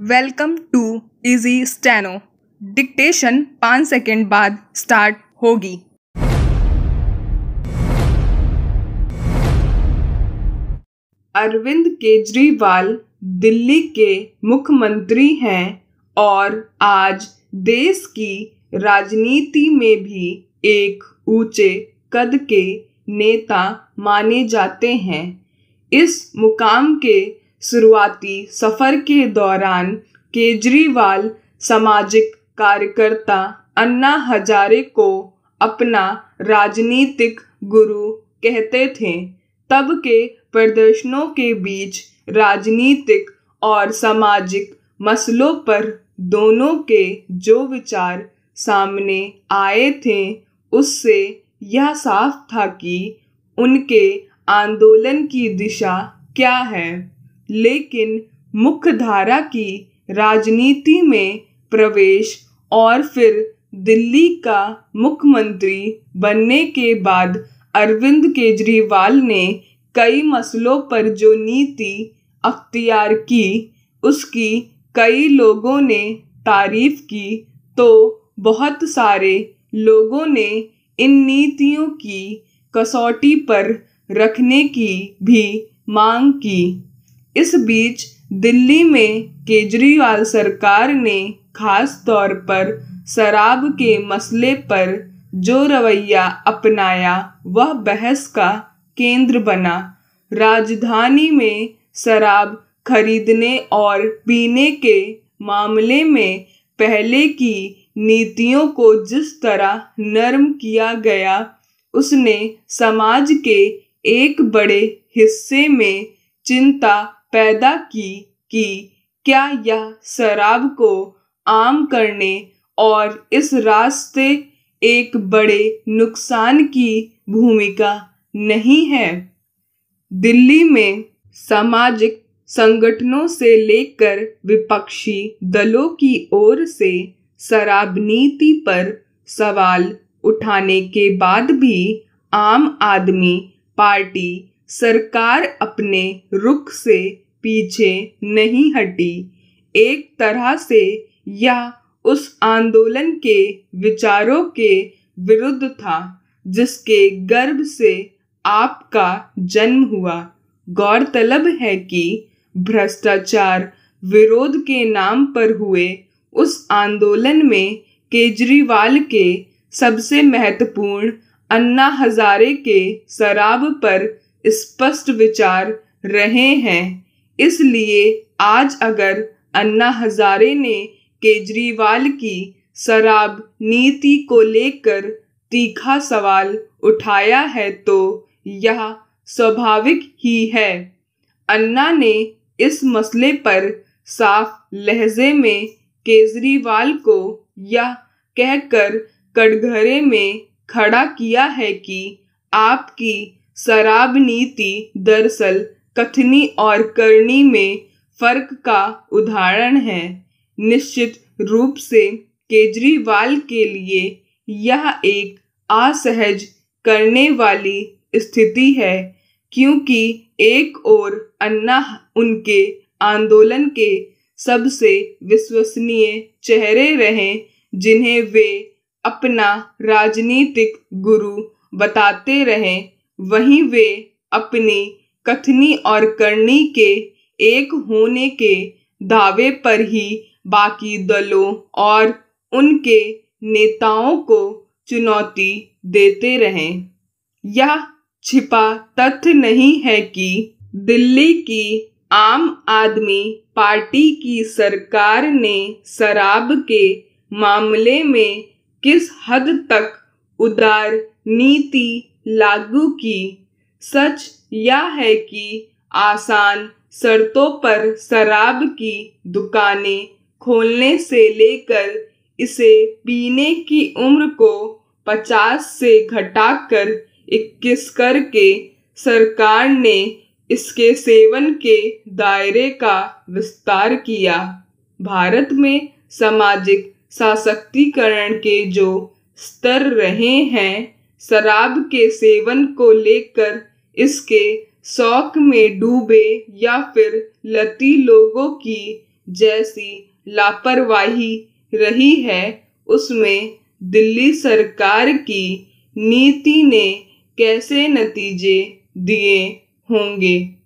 Welcome to easy steno. Dictation 5 second बाद start होगी। अरविंद केजरीवाल दिल्ली के मुख्यमंत्री हैं और आज देश की राजनीति में भी एक ऊंचे कद के नेता माने जाते हैं। इस मुकाम के शुरुआती सफर के दौरान केजरीवाल सामाजिक कार्यकर्ता अन्ना हजारे को अपना राजनीतिक गुरु कहते थे। तब के प्रदर्शनों के बीच राजनीतिक और सामाजिक मसलों पर दोनों के जो विचार सामने आए थे उससे यह साफ था कि उनके आंदोलन की दिशा क्या है। लेकिन मुख्यधारा की राजनीति में प्रवेश और फिर दिल्ली का मुख्यमंत्री बनने के बाद अरविंद केजरीवाल ने कई मसलों पर जो नीति अख्तियार की उसकी कई लोगों ने तारीफ की, तो बहुत सारे लोगों ने इन नीतियों की कसौटी पर रखने की भी मांग की। इस बीच दिल्ली में केजरीवाल सरकार ने खास तौर पर शराब के मसले पर जो रवैया अपनाया वह बहस का केंद्र बना। राजधानी में शराब खरीदने और पीने के मामले में पहले की नीतियों को जिस तरह नरम किया गया उसने समाज के एक बड़े हिस्से में चिंता पैदा की कि क्या यह शराब को आम करने और इस रास्ते एक बड़े नुकसान की भूमिका नहीं है। दिल्ली में सामाजिक संगठनों से लेकर विपक्षी दलों की ओर से शराब नीति पर सवाल उठाने के बाद भी आम आदमी पार्टी सरकार अपने रुख से पीछे नहीं हटी। एक तरह से यह उस आंदोलन के विचारों के विरुद्ध था जिसके गर्भ से आपका जन्म हुआ। गौरतलब है कि भ्रष्टाचार विरोध के नाम पर हुए उस आंदोलन में केजरीवाल के सबसे महत्वपूर्ण अन्ना हजारे के शराब पर स्पष्ट विचार रहे हैं। इसलिए आज अगर अन्ना हजारे ने केजरीवाल की शराब नीति को लेकर तीखा सवाल उठाया है तो यह स्वाभाविक ही है। अन्ना ने इस मसले पर साफ लहजे में केजरीवाल को यह कहकर कटघरे में खड़ा किया है कि आपकी शराब नीति दरअसल कथनी और करनी में फर्क का उदाहरण है। निश्चित रूप से केजरीवाल के लिए यह एक असहज करने वाली स्थिति है, क्योंकि एक ओर अन्ना उनके आंदोलन के सबसे विश्वसनीय चेहरे रहे जिन्हें वे अपना राजनीतिक गुरु बताते रहे, वहीं वे अपनी कथनी और करनी के एक होने के दावे पर ही बाकी दलों और उनके नेताओं को चुनौती देते रहे। यह छिपा तथ्य नहीं है कि दिल्ली की आम आदमी पार्टी की सरकार ने शराब के मामले में किस हद तक उदार नीति लागू की। सच यह है कि आसान शर्तों पर शराब की दुकानें खोलने से लेकर इसे पीने की उम्र को 50 से घटाकर 21 करके सरकार ने इसके सेवन के दायरे का विस्तार किया। भारत में सामाजिक सशक्तिकरण के जो स्तर रहे हैं, शराब के सेवन को लेकर इसके शौक में डूबे या फिर लती लोगों की जैसी लापरवाही रही है, उसमें दिल्ली सरकार की नीति ने कैसे नतीजे दिए होंगे।